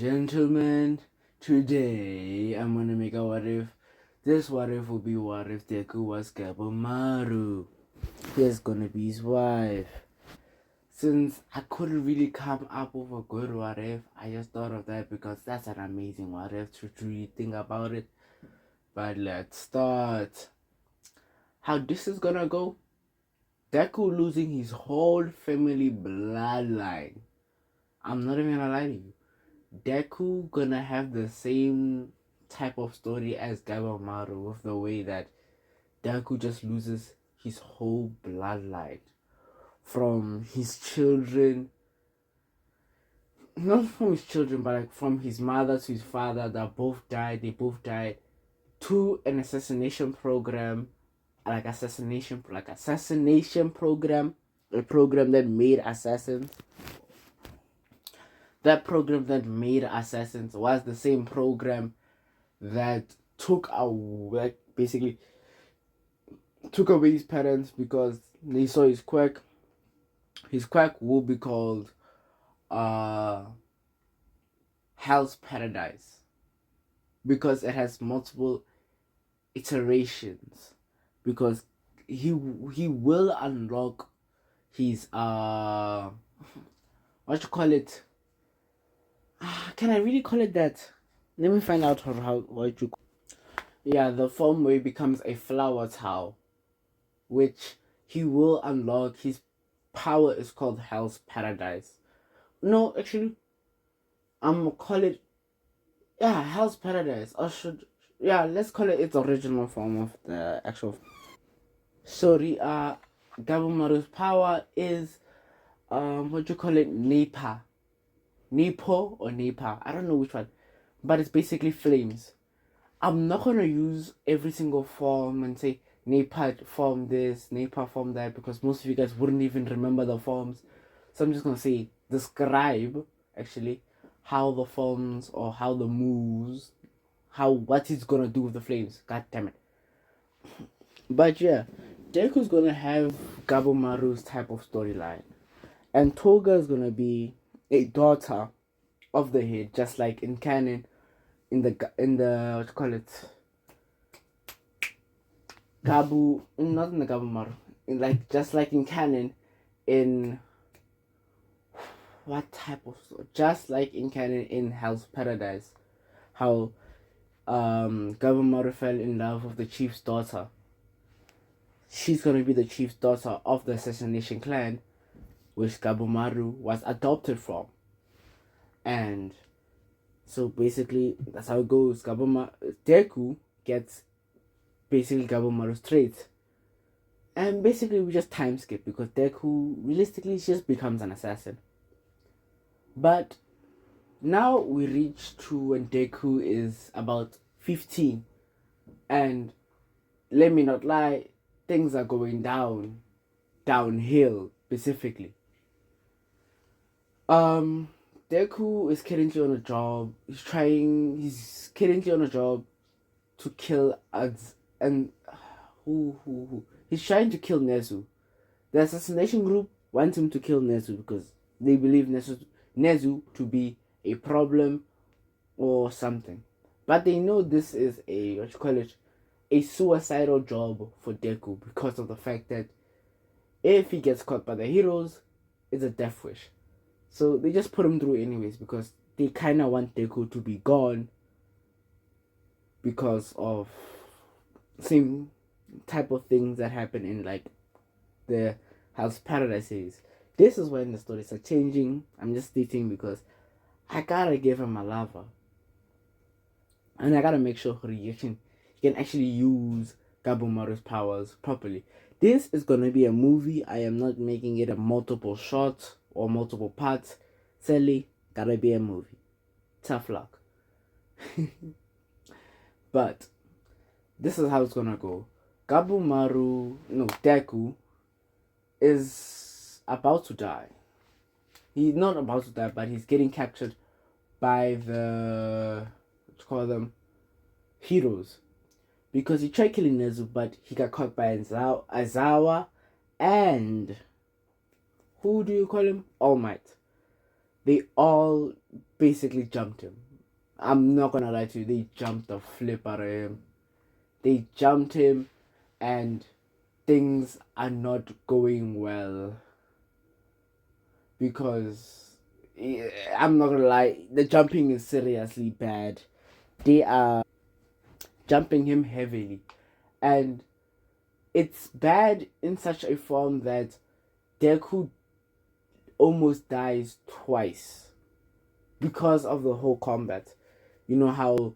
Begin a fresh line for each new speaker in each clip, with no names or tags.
gentlemen, today I'm gonna make a what if. This what if will be what if Deku was gabimaru. Here's gonna be his wife. Since I couldn't really come up with a good what if, I just thought of that because that's an amazing what if to really think about it. But let's start. How this is gonna go? Deku losing his whole family bloodline. I'm not even gonna lie to you. Deku gonna have the same type of story as gabimaru with the way that Deku just loses his whole bloodline from his children, not from his children, but like from his mother to his father that both died. They both died to an assassination program, assassination program, a program that made assassins. That program that made assassins was the same program that basically took away his parents because they saw his quack. His quack will be called Hell's Paradise because it has multiple iterations. Because he will unlock his what you call it? Can I really call it that? Let me find out what you. Yeah, the form where he becomes a flower towel, which he will unlock. His power is called Hell's Paradise. No, actually, I'm gonna call it. Yeah, Hell's Paradise. Or let's call it its original form of the actual. Sorry, gabimaru's power is what you call it, Nepo or Nepa. I don't know which one, but it's basically flames. I'm not gonna use every single form and say Nepa form this, Nepa form that, because most of you guys wouldn't even remember the forms. So I'm just gonna say describe actually how the forms or how the moves, what he's gonna do with the flames. God damn it. But yeah, Deku's gonna have gabimaru's type of storyline, and Toga is gonna be a daughter of the head, just like in canon, in the what you call it, not in the gabimaru, just like in canon, in what type of story? Just like in canon in Hell's Paradise, how gabimaru fell in love with the chief's daughter. She's gonna be the chief's daughter of the assassination clan, which gabimaru was adopted from. And so basically that's how it goes. Deku gets basically gabimaru's traits. And basically we just time skip because Deku realistically just becomes an assassin. But now we reach to when Deku is about 15. And let me not lie, things are going downhill specifically. Deku is currently on a job. He's currently on a job to kill he's trying to kill Nezu. The assassination group wants him to kill Nezu because they believe Nezu to be a problem or something. But they know this is a suicidal job for Deku because of the fact that if he gets caught by the heroes, it's a death wish. So they just put him through anyways because they kind of want Deku to be gone because of same type of things that happen in the Hell's Paradise series. This is when the stories are changing. I'm just stating because I gotta give him a lover. And I gotta make sure he can actually use gabimaru's powers properly. This is gonna be a movie. I am not making it a multiple shot or multiple parts. Sadly, gotta be a movie. Tough luck. But this is how it's gonna go. Deku is about to die. He's not about to die, but he's getting captured by the heroes. Because he tried killing Nezu, but he got caught by Aizawa and who do you call him? All Might. they all basically jumped him. I'm not gonna lie to you, they jumped the flip out of him. They jumped him, and things are not going well because I'm not gonna lie, the jumping is seriously bad. They are jumping him heavily, and it's bad in such a form that Deku almost dies twice because of the whole combat. You know how,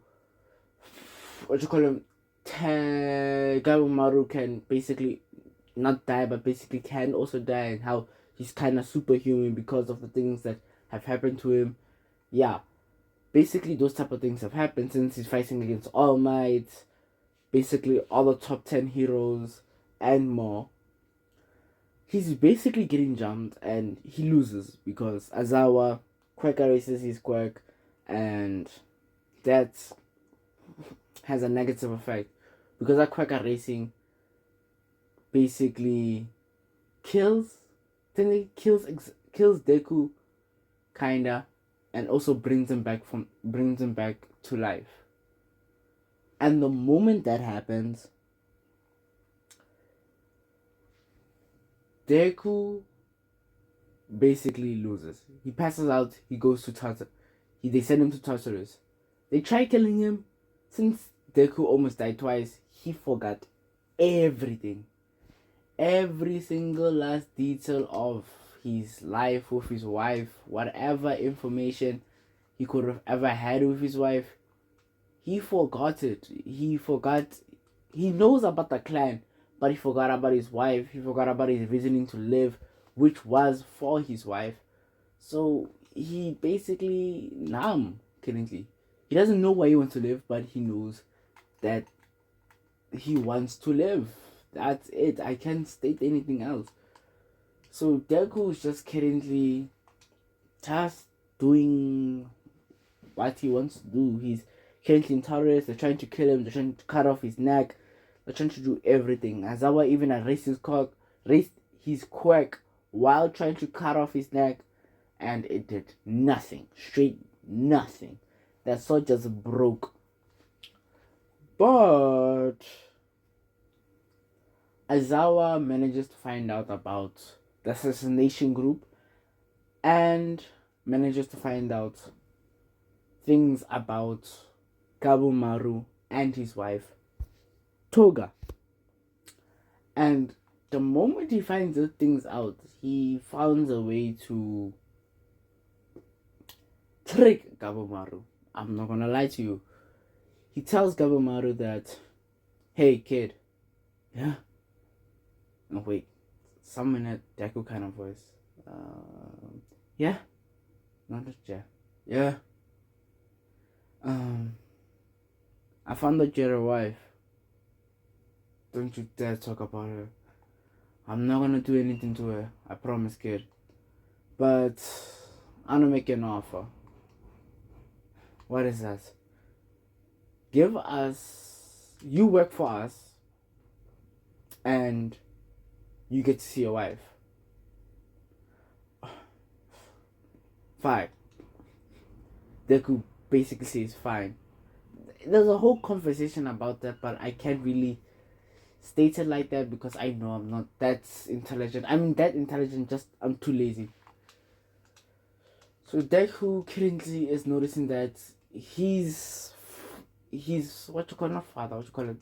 what you call him, gabimaru can basically not die, but basically can also die, and how he's kind of superhuman because of the things that have happened to him. Yeah, basically those type of things have happened since he's fighting against All Might, basically all the top 10 heroes and more. He's basically getting jumped and he loses because Azawa quirk erases his quirk, and that has a negative effect because that quirk erasing basically kills kills Deku kinda, and also brings him back to life. And the moment that happens, Deku basically loses. He passes out. He goes to Tartarus. They send him to Tartarus. They try killing him. Since Deku almost died twice, he forgot everything. Every single last detail of his life with his wife, whatever information he could have ever had with his wife, he forgot it. He forgot. He knows about the clan, but he forgot about his wife. He forgot about his reasoning to live, which was for his wife. So he basically numb currently. He doesn't know why he wants to live, but he knows that he wants to live. That's it. I can't state anything else. So Deku is just currently just doing what he wants to do. He's currently in terrorists. They're trying to kill him. They're trying to cut off his neck. They're trying to do everything. Azawa even erased his quirk while trying to cut off his neck, and it did nothing. Straight nothing. That sword just broke. But Azawa manages to find out about the assassination group and manages to find out things about Gabimaru and his wife, Toga. And the moment he finds those things out, he finds a way to trick Gabimaru. I'm not gonna lie to you. He tells Gabimaru that, hey kid, yeah? No, wait, someone at Deku kind of voice. Yeah? Not just yeah. Yeah. I found out you're a wife. Don't you dare talk about her. I'm not gonna do anything to her. I promise, kid. But I'm gonna make you an offer. What is that? Give us. You work for us, and you get to see your wife. Fine. Deku basically says fine. There's a whole conversation about that, but I can't really state it like that because I know I'm not that intelligent. I mean, that intelligent, just I'm too lazy. So Deku currently is noticing that he's what you call, not father, what you call it.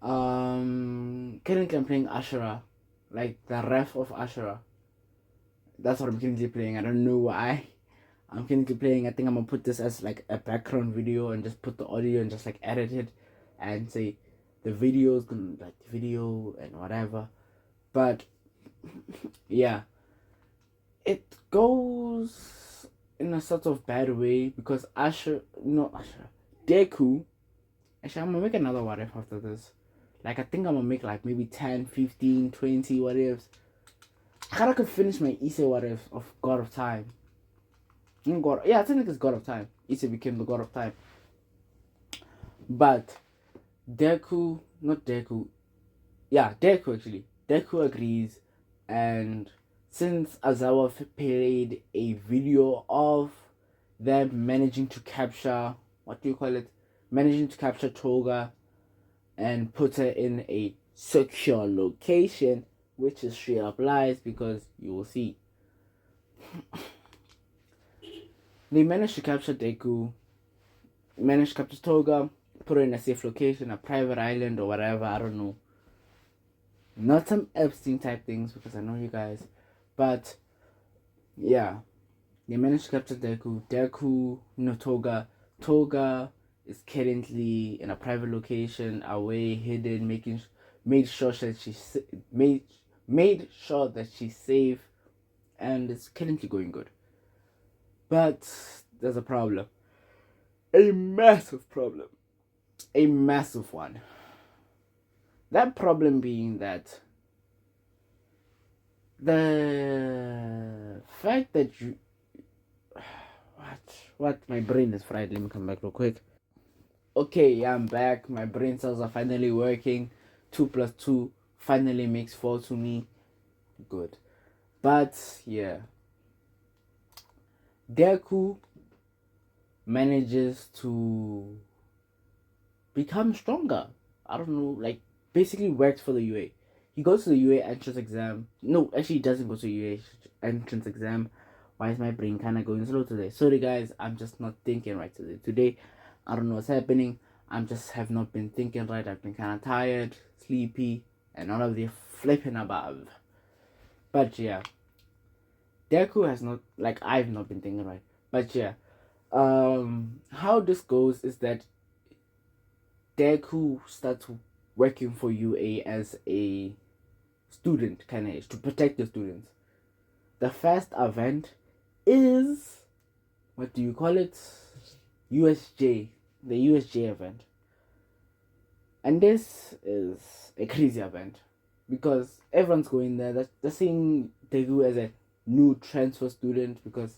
Currently I'm playing Ashura, like the ref of Ashura. That's what I'm currently playing. I don't know why. I'm currently playing. I think I'm gonna put this as like a background video and just put the audio and just like edit it and say the video's gonna like the video and whatever. But yeah, it goes in a sort of bad way because Deku. Actually, I'm gonna make another what if after this. Like, I think I'm gonna make like maybe 10, 15, 20 what ifs. I kinda could finish my Issei what if of God of Time. I think it's God of Time. Issei became the God of Time. But Deku actually. Deku agrees and since Azawa played a video of them managing to capture, what do you call it? Managing to capture Toga and put her in a secure location, which is straight up lies because you will see. They managed to capture Deku, managed to capture Toga, put her in a safe location, a private island or whatever, I don't know. Not some Epstein type things because I know you guys. But yeah, they managed to capture Deku. Toga. Toga is currently in a private location, away, hidden, made sure that she's safe, and it's currently going good. But there's a problem, a massive problem, a massive one. That problem being that the fact that you what my brain is fried. Let me come back real quick. Okay, yeah, I'm back. My brain cells are finally working. 2 plus 2 finally makes 4 to me. Good. But yeah, Deku manages to become stronger. I don't know, like basically works for the UA. He goes to the UA entrance exam. No, actually he doesn't go to UA entrance exam. Why is my brain kind of going slow today? Sorry guys, I'm just not thinking right today. Today, I don't know what's happening. I'm just have not been thinking right. I've been kind of tired, sleepy, and all of the flipping above. But yeah, Deku has not, like I've not been thinking right. But yeah, how this goes is that Deku starts working for UA as a student, kind of, to protect the students. The first event is, what do you call it? USJ, the USJ event. And this is a crazy event because everyone's going there. They're seeing Deku as a new transfer student because,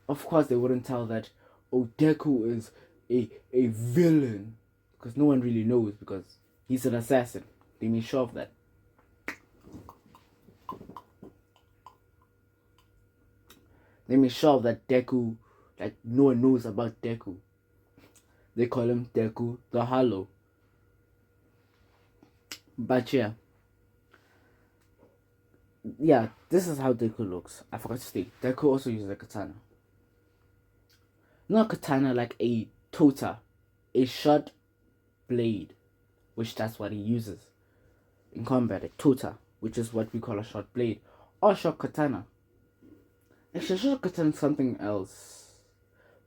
of course, they wouldn't tell that, oh, Deku is a villain, because no one really knows because he's an assassin. They made sure of that. They made sure of that Deku, like no one knows about Deku. They call him Deku the Hollow. But yeah, this is how Deku looks. I forgot to state, Deku also uses a katana. Not a katana, like a tota, a short blade, which that's what he uses in combat. A tota, which is what we call a short blade, or short katana. Actually, short katana is something else,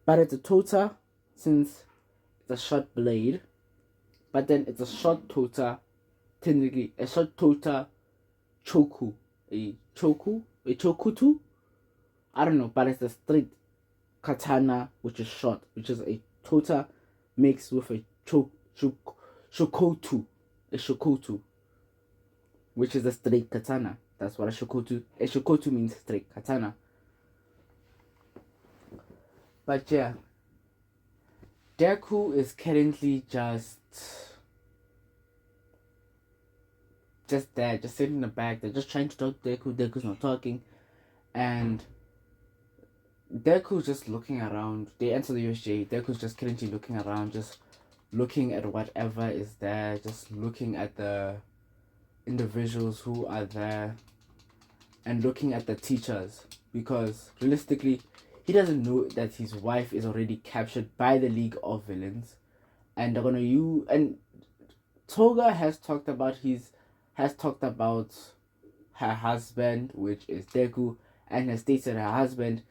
but it's a tota since it's a short blade. But then it's a short tota, technically a short tota choku, a chokutu. I don't know, but it's a straight katana which is short, which is a tota mixed with a shokotu, which is a straight katana. That's what a shokotu means, straight katana. But yeah, Deku is currently just there, just sitting in the back. They're just trying to talk to Deku. Deku's not talking, and Deku's just looking around. They enter the USJ. Deku's just currently looking around, just looking at whatever is there, just looking at the individuals who are there, and looking at the teachers, because realistically, he doesn't know that his wife is already captured by the League of Villains, and they're gonna use. And Toga has talked about her husband, which is Deku, and has stated her husband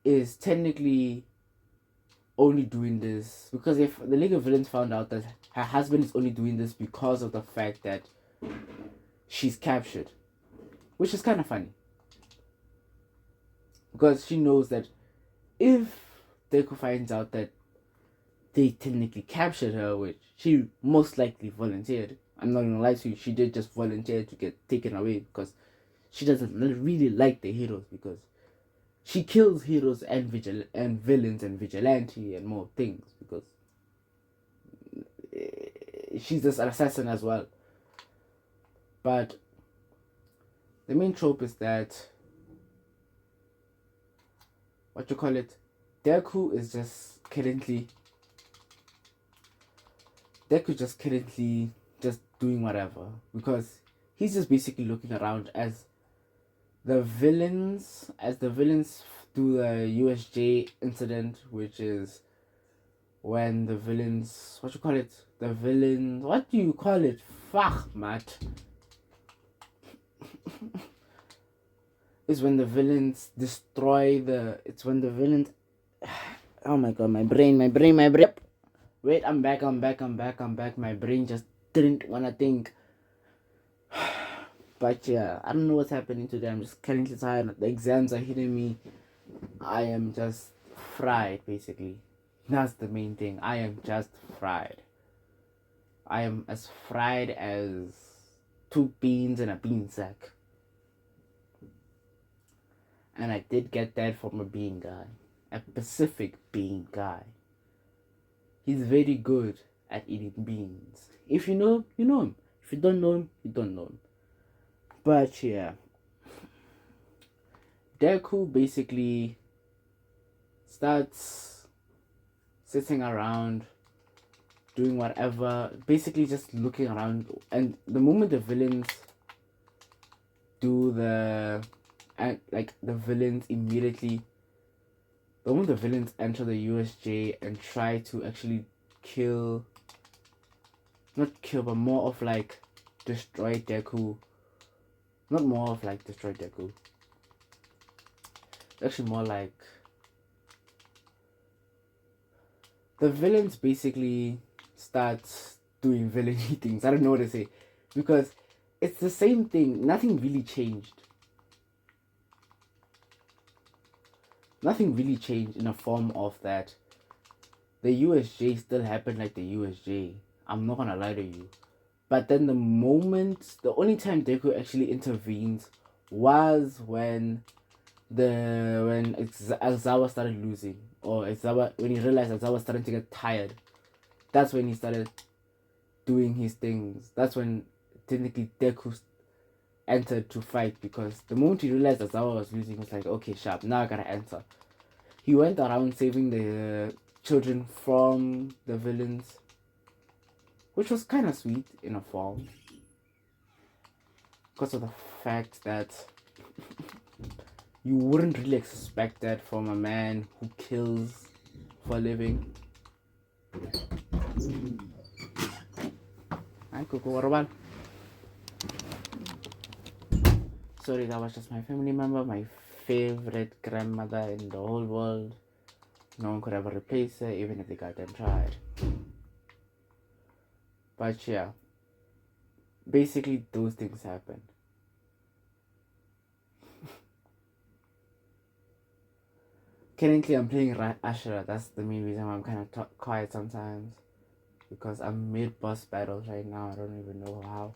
is technically only doing this because if the League of Villains found out that her husband is only doing this because of the fact that she's captured, which is kind of funny because she knows that if Deku finds out that they technically captured her, which she most likely volunteered. I'm not gonna lie to you, she did just volunteer to get taken away because she doesn't really like the heroes, because she kills heroes and villains and vigilante and more things because she's this assassin as well. But the main trope is that what you call it, Deku is just currently just doing whatever, because he's just basically looking around as the villains do the USJ incident, which is when the villains, what do you call it? Fuck, Matt. It's when the villains it's when the villains, oh my god, my brain. Wait, I'm back. My brain just didn't wanna think. But yeah, I don't know what's happening today. I'm just currently tired. The exams are hitting me. I am just fried, basically. That's the main thing. I am just fried. I am as fried as 2 beans in a bean sack. And I did get that from a bean guy. A Pacific bean guy. He's very good at eating beans. If you know him, you know him. If you don't know him, you don't know him. But yeah, Deku basically starts sitting around, doing whatever, basically just looking around. And the moment the villains the villains enter the USJ and try to actually not kill, but more of like destroy Deku. Not more of like destroy Deku. Actually, more like the villains basically start doing villainy things. I don't know what to say, because it's the same thing. Nothing really changed. Nothing really changed in a form of that. The USJ still happened like the USJ. I'm not gonna lie to you. But then the only time Deku actually intervenes was when Aizawa started losing, or when he realized Aizawa was starting to get tired. That's when he started doing his things. That's when technically Deku entered to fight, because the moment he realized Aizawa was losing, he was like, okay, sharp, now I gotta enter. He went around saving the children from the villains, which was kind of sweet in a form, because of the fact that you wouldn't really expect that from a man who kills for a living. Hi, Coco, what about? Sorry, that was just my family member, my favorite grandmother in the whole world. No one could ever replace her, even if they goddamn tried. But yeah, basically those things happen. Currently, I'm playing Ashura. That's the main reason why I'm kind of quiet sometimes, because I'm mid boss battles right now. I don't even know how.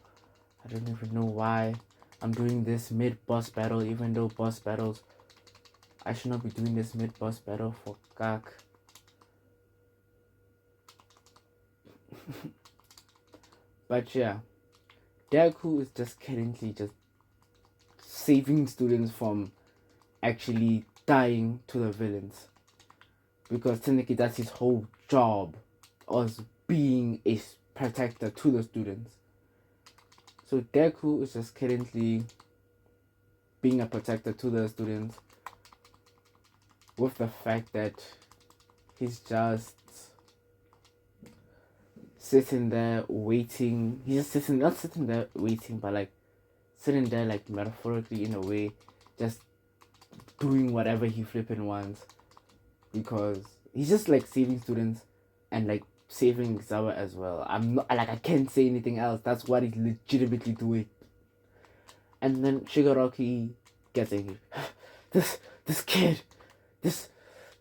I don't even know why I'm doing this mid boss battle, even though boss battles, I should not be doing this mid boss battle for Gak. But yeah, Deku is just currently just saving students from actually dying to the villains, because technically that's his whole job, as being a protector to the students. So Deku is just currently being a protector to the students, with the fact that he's just sitting there waiting. He's just not sitting there waiting, but like sitting there like metaphorically in a way, just doing whatever he flipping wants, because he's just like saving students and like saving Zawa as well. I can't say anything else. That's what he's legitimately doing. And then Shigaraki gets angry. This kid, this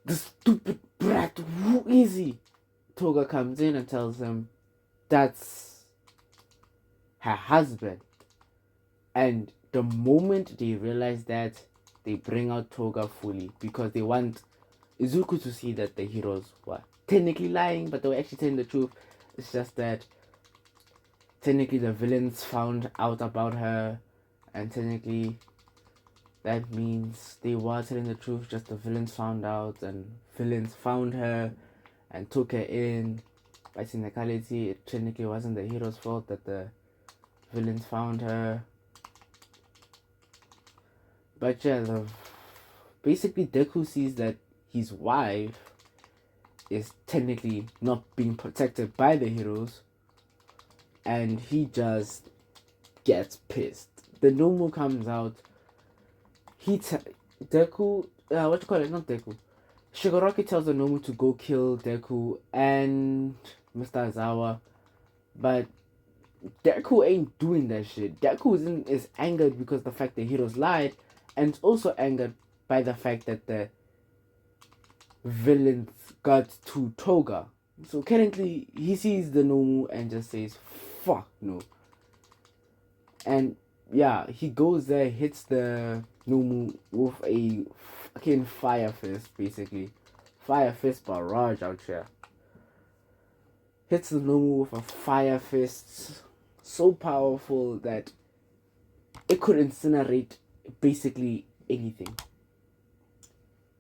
stupid brat, who is he? Toga comes in and tells him that's her husband. And the moment they realize that, they bring out Toga fully, because they want Izuku to see that the heroes were technically lying, but they were actually telling the truth. It's just that technically the villains found out about her, and technically that means they were telling the truth, just the villains found out, and villains found her and took her in. By technicality, it technically wasn't the hero's fault that the villains found her. But yeah, basically Deku sees that his wife is technically not being protected by the heroes, and he just gets pissed. The Nomu comes out. Deku, what you call it? Not Deku. Shigaraki tells the Nomu to go kill Deku and Mr. Aizawa, but Deku ain't doing that shit. Deku is angered because the fact the heroes lied, and also angered by the fact that the villains got to Toga. So currently, he sees the Nomu and just says, fuck no. And yeah, he goes there, hits the Nomu with a fucking fire fist, basically. Fire fist barrage out here. Hits the Nomu with a fire fist so powerful that it could incinerate basically anything.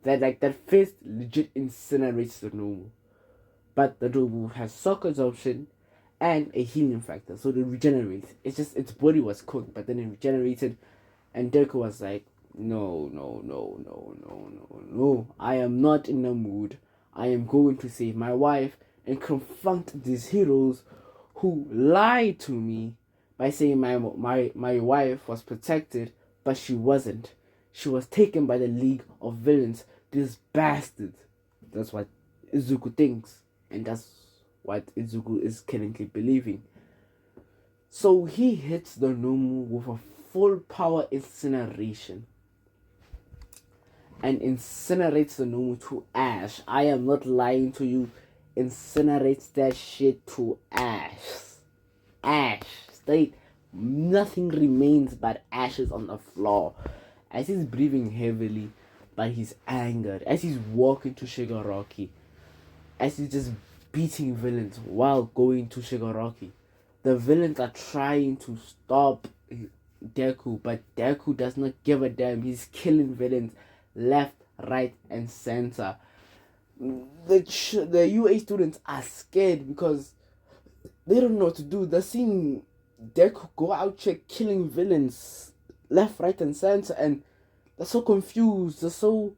That fist legit incinerates the Nomu. But the Nomu has shock absorption and a healing factor, so it regenerates. It's just its body was cooked, but then it regenerated, and Deku was like, no, I am not in the mood. I am going to save my wife and confront these heroes who lied to me by saying my wife was protected, but she wasn't. She was taken by the League of Villains. This bastard. That's what Izuku thinks, and that's what Izuku is currently believing. So he hits the Nomu with a full power incineration and incinerates the Nomu to ash. I am not lying to you. Incinerates that shit to ash. Ash. Straight. Nothing remains but ashes on the floor. As he's breathing heavily, but he's angered. As he's walking to Shigaraki. As he's just beating villains while going to Shigaraki. The villains are trying to stop Deku, but Deku does not give a damn. He's killing villains left, right, and center. The UA students are scared because they don't know what to do. They're seeing Deku go out here killing villains left, right, and center, and they're so confused. They're so,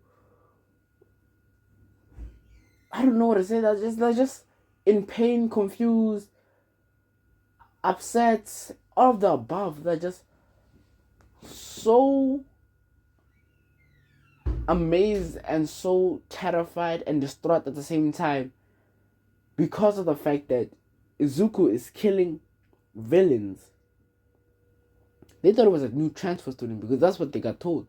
I don't know what to say. They're just in pain, confused, upset, all of the above. They're just so amazed and so terrified and distraught at the same time because of the fact that Izuku is killing villains. They thought it was a new transfer student because that's what they got told.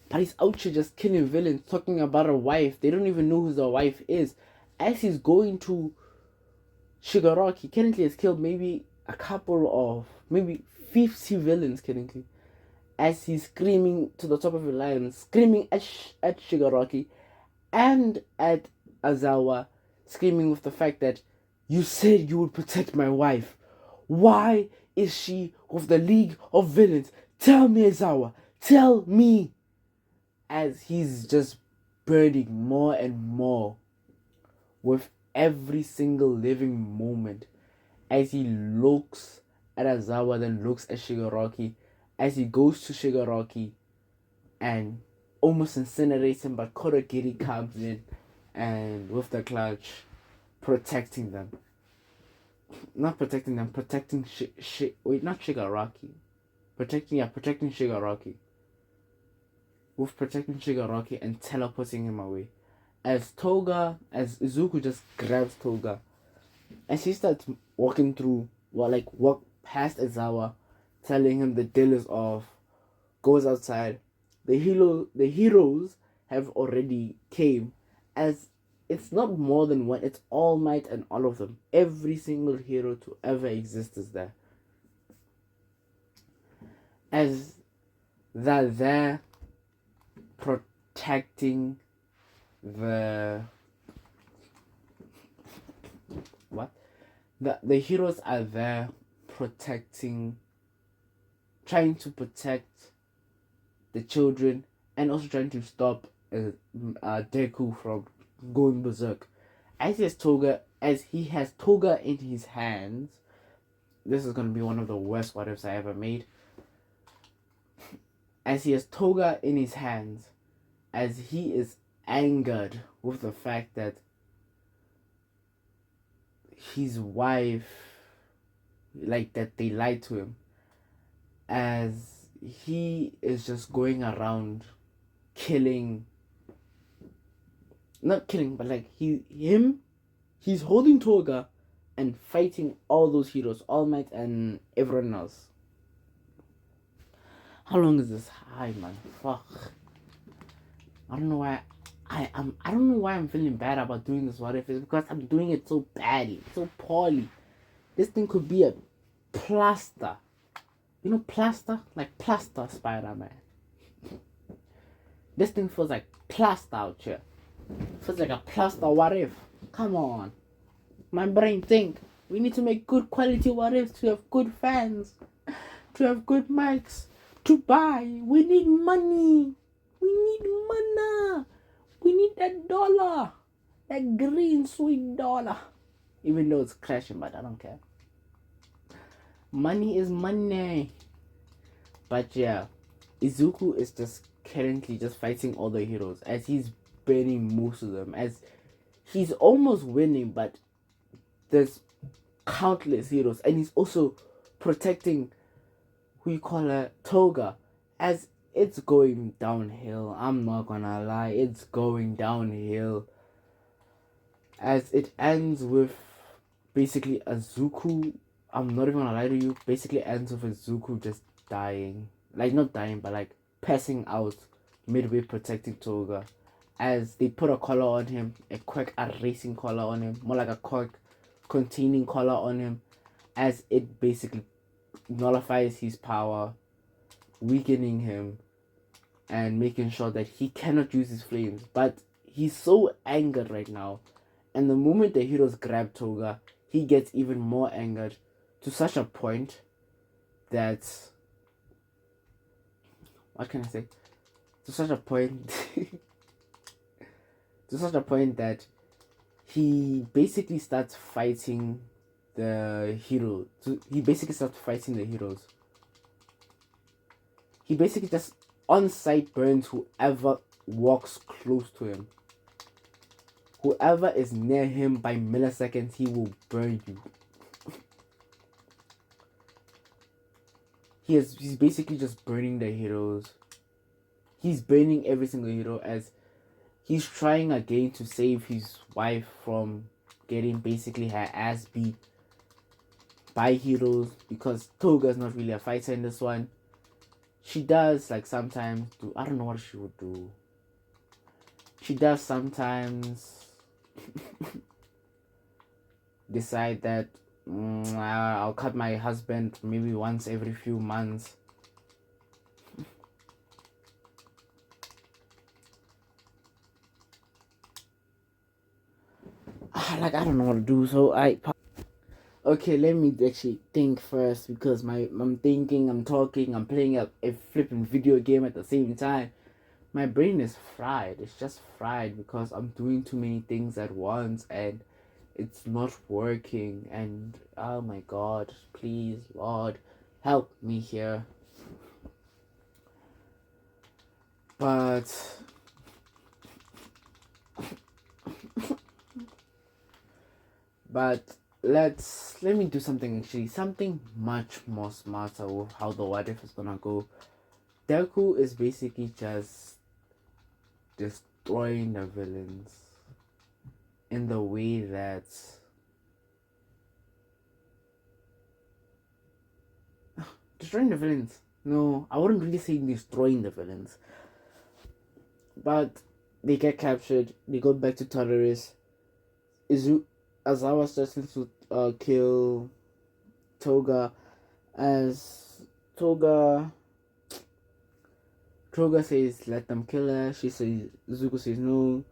But he's out here just killing villains, talking about a wife. They don't even know who the wife is. As he's going to Shigaraki, currently has killed maybe a couple of, maybe 50 villains currently. As he's screaming to the top of the line, screaming at Shigaraki and at Aizawa, screaming with the fact that you said you would protect my wife. Why is she with the League of Villains? Tell me, Aizawa. Tell me. As he's just burning more and more with every single living moment. As he looks at Aizawa, then looks at Shigaraki. As he goes to Shigaraki and almost incinerates him, but Kurogiri comes in and with the clutch, protecting them. Not protecting them, protecting not Shigaraki. Protecting Shigaraki. With protecting Shigaraki and teleporting him away. As Izuku just grabs Toga, and she starts walking through, walk past Aizawa, telling him the deal is off, goes outside. The heroes have already came, as it's not more than one, it's All Might and all of them. Every single hero to ever exist is there. As they're there protecting the heroes are there trying to protect the children, and also trying to stop Deku from going berserk. As he has Toga in his hands, this is gonna be one of the worst what ifs I ever made. As he has Toga in his hands, as he is angered with the fact that his wife, like that they lied to him, as he is just going around killing, not killing, but like he's holding Toga and fighting all those heroes, All Might and everyone else. How long is this high, man? Fuck. I don't know why I don't know why I'm feeling bad about doing this what if. It's because I'm doing it so badly, so poorly. This thing could be a plaster. You know plaster? Like plaster Spider-Man. This thing feels like plaster out here. Feels like a plaster what if. Come on. My brain think. We need to make good quality what ifs to have good fans. To have good mics. To buy. We need money. We need mana. We need that dollar. That green sweet dollar. Even though it's crashing, but I don't care. Money is money. But yeah, Izuku is just currently just fighting all the heroes as he's burning most of them. As he's almost winning, but there's countless heroes, and he's also protecting who you call her Toga as it's going downhill. I'm not gonna lie, it's going downhill. As it ends with basically Izuku, I'm not even gonna lie to you, basically ends with Izuku just dying. Like, not dying, but like passing out midway protecting Toga. As they put a collar on him, a racing collar on him, more like a cork containing collar on him, as it basically nullifies his power, weakening him, and making sure that he cannot use his flames. But he's so angered right now, and the moment the heroes grab Toga, he gets even more angered to such a point that, what can I say? To such a point to such a point that he basically starts fighting the hero. He basically starts fighting the heroes. He basically just on sight burns whoever walks close to him. Whoever is near him by milliseconds, he will burn you. He's basically just burning the heroes. He's burning every single hero as he's trying again to save his wife from getting basically her ass beat by heroes, because Toga's not really a fighter in this one. She does like sometimes do, I don't know what she would do. She does sometimes decide that I'll cut my husband maybe once every few months. Like, I don't know what to do, so okay, let me actually think first, because I'm thinking, I'm talking, I'm playing a flipping video game at the same time. My brain is fried. It's just fried because I'm doing too many things at once and it's not working. And oh my god, please, Lord, help me here. But let me do something, actually, something much more smarter with how the what if is gonna go. Deku is basically just destroying the villains in the way that destroying the villains. No, I wouldn't really say destroying the villains. But they get captured, they go back to Todorus. Azawa starts to kill Toga, as Toga says let them kill her. Zuko says no.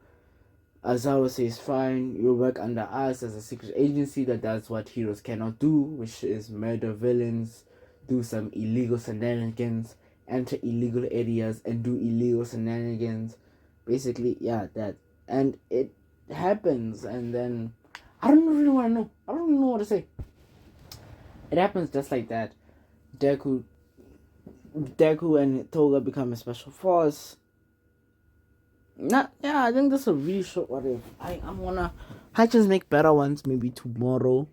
Azawa says fine, you'll work under us as a secret agency that does what heroes cannot do, which is murder villains, do some illegal shenanigans, enter illegal areas and do illegal shenanigans. Basically, yeah, that. And it happens, and then I don't really want to know. I don't know what to say. It happens just like that. Deku, Deku and Toga become a special force. Not, yeah, I think this is a really short what if. I just make better ones maybe tomorrow.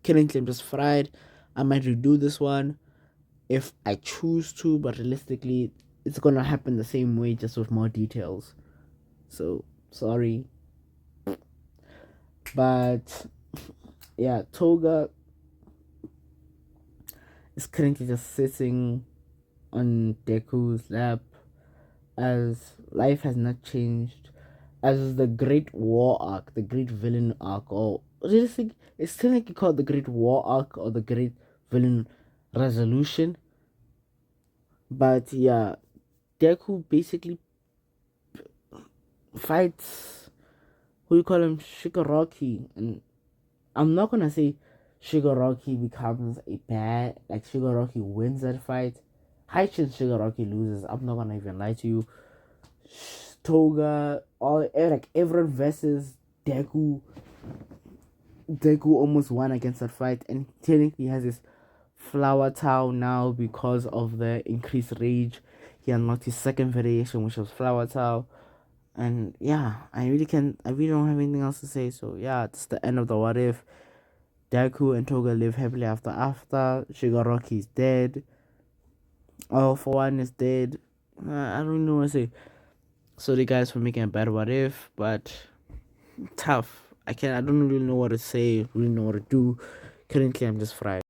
Currently, I'm just fried. I might redo this one if I choose to, but realistically, it's gonna happen the same way, just with more details. So sorry, but yeah, Toga is currently just sitting on Deku's lap, as life has not changed, as the Great War arc, the Great Villain arc, or realistic, it's still like called the Great War arc or the Great Villain Resolution. But yeah, Deku basically fights, who you call him, Shigaraki, and I'm not gonna say Shigaraki becomes a bad, like Shigaraki wins that fight. High chance Shigaraki loses. I'm not gonna even lie to you. Toga, all like everyone versus Deku. Deku almost won against that fight, and technically has this flower towel now because of the increased rage. He unlocked his second variation, which was flower towel. And yeah, I really don't have anything else to say. So yeah, it's the end of the what if. Deku and Toga live happily after. Shigaraki is dead. All for one is dead. I don't know what to say. Sorry guys for making a bad what if, but tough. I don't really know what to say, really know what to do. Currently I'm just fried.